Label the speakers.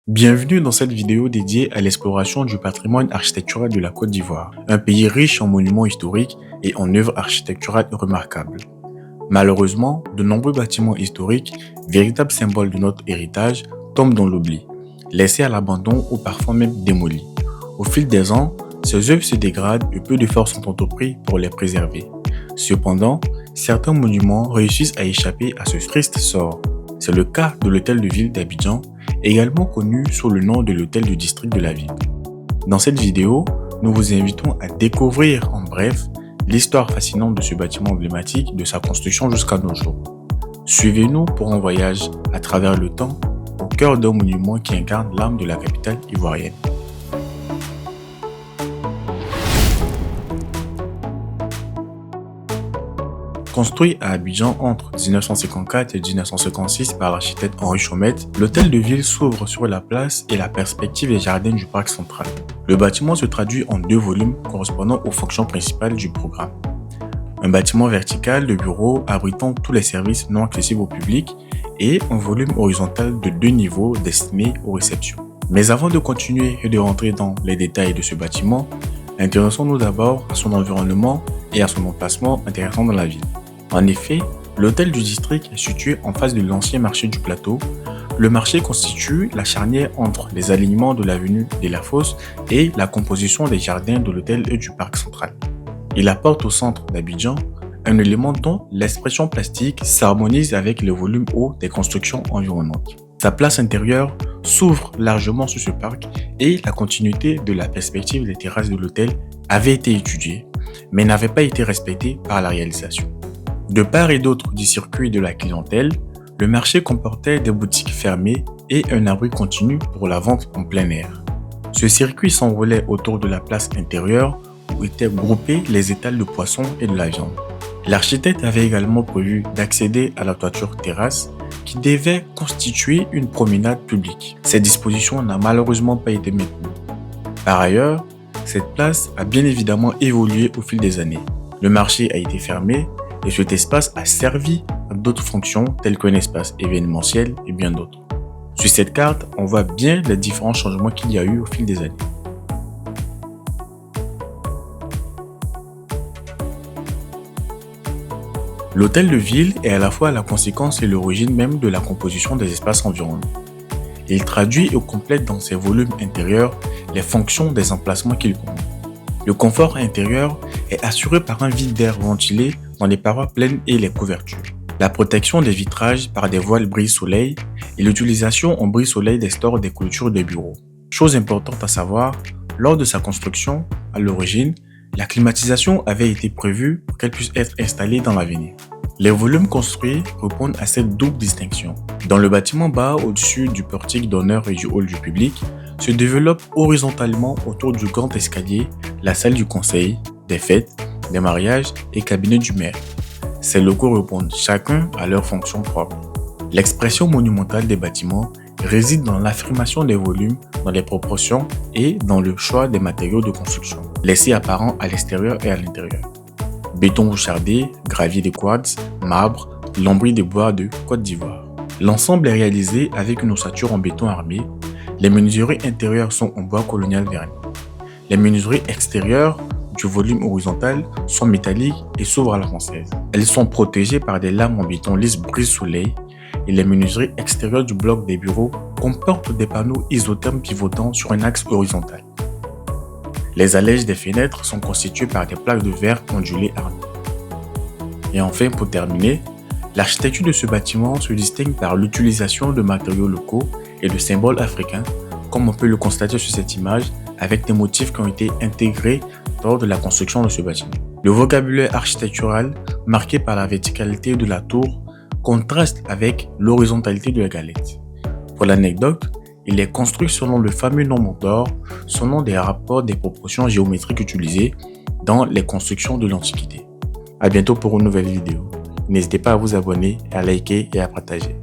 Speaker 1: Bienvenue dans cette vidéo dédiée à l'exploration du patrimoine architectural de la Côte d'Ivoire, un pays riche en monuments historiques et en œuvres architecturales remarquables. Malheureusement, de nombreux bâtiments historiques, véritables symboles de notre héritage, tombent dans l'oubli, laissés à l'abandon ou parfois même démolis. Au fil des ans, ces œuvres se dégradent et peu d'efforts sont entrepris pour les préserver. Cependant, certains monuments réussissent à échapper à ce triste sort. C'est le cas de l'hôtel de ville d'Abidjan, également connu sous le nom de l'hôtel du district de la ville. Dans cette vidéo, nous vous invitons à découvrir en bref l'histoire fascinante de ce bâtiment emblématique de sa construction jusqu'à nos jours. Suivez-nous pour un voyage à travers le temps au cœur d'un monument qui incarne l'âme de la capitale ivoirienne. Construit à Abidjan entre 1954 et 1956 par l'architecte Henri Chaumette, l'hôtel de ville s'ouvre sur la place et la perspective des jardins du parc central. Le bâtiment se traduit en 2 volumes correspondant aux fonctions principales du programme. Un bâtiment vertical de bureaux abritant tous les services non accessibles au public et un volume horizontal de 2 niveaux destiné aux réceptions. Mais avant de continuer et de rentrer dans les détails de ce bâtiment, intéressons-nous d'abord à son environnement et à son emplacement intéressant dans la ville. En effet, l'hôtel du district est situé en face de l'ancien marché du plateau. Le marché constitue la charnière entre les alignements de l'avenue de la Fosse et la composition des jardins de l'hôtel et du parc central. Il apporte au centre d'Abidjan un élément dont l'expression plastique s'harmonise avec le volume haut des constructions environnantes. Sa place intérieure s'ouvre largement sur ce parc et la continuité de la perspective des terrasses de l'hôtel avait été étudiée, mais n'avait pas été respectée par la réalisation. De part et d'autre du circuit de la clientèle, le marché comportait des boutiques fermées et un abri continu pour la vente en plein air. Ce circuit s'enroulait autour de la place intérieure où étaient groupés les étals de poissons et de la viande. L'architecte avait également prévu d'accéder à la toiture terrasse qui devait constituer une promenade publique. Cette disposition n'a malheureusement pas été maintenue. Par ailleurs, cette place a bien évidemment évolué au fil des années. Le marché a été fermé et cet espace a servi à d'autres fonctions telles qu'un espace événementiel et bien d'autres. Sur cette carte, on voit bien les différents changements qu'il y a eu au fil des années. L'hôtel de ville est à la fois la conséquence et l'origine même de la composition des espaces environnants. Il traduit et complète dans ses volumes intérieurs les fonctions des emplacements qu'il comprend. Le confort intérieur est assuré par un vide d'air ventilé dans les parois pleines et les couvertures. La protection des vitrages par des voiles brise-soleil et l'utilisation en brise-soleil des stores des clôtures des bureaux. Chose importante à savoir, lors de sa construction, à l'origine, la climatisation avait été prévue pour qu'elle puisse être installée dans l'avenir. Les volumes construits répondent à cette double distinction. Dans le bâtiment bas, au-dessus du portique d'honneur et du hall du public, se développe horizontalement autour du grand escalier la salle du conseil, des fêtes, des mariages et cabinet du maire. Ces locaux répondent chacun à leur fonction propre. L'expression monumentale des bâtiments réside dans l'affirmation des volumes, dans les proportions et dans le choix des matériaux de construction, laissés apparents à l'extérieur et à l'intérieur. Béton bouchardé, gravier de quartz, marbre, lambris de bois de Côte d'Ivoire. L'ensemble est réalisé avec une ossature en béton armé. Les menuiseries intérieures sont en bois colonial verni. Les menuiseries extérieures du volume horizontal sont métalliques et s'ouvrent à la française. Elles sont protégées par des lames en béton lisse brise-soleil et les menuiseries extérieures du bloc des bureaux comportent des panneaux isothermes pivotant sur un axe horizontal. Les allèges des fenêtres sont constituées par des plaques de verre ondulées armées. Et enfin, pour terminer, l'architecture de ce bâtiment se distingue par l'utilisation de matériaux locaux et de symboles africains, comme on peut le constater sur cette image, avec des motifs qui ont été intégrés lors de la construction de ce bâtiment. Le vocabulaire architectural, marqué par la verticalité de la tour, contraste avec l'horizontalité de la galette. Pour l'anecdote, il est construit selon le fameux nombre d'or, selon des rapports des proportions géométriques utilisées dans les constructions de l'Antiquité. À bientôt pour une nouvelle vidéo. N'hésitez pas à vous abonner, à liker et à partager.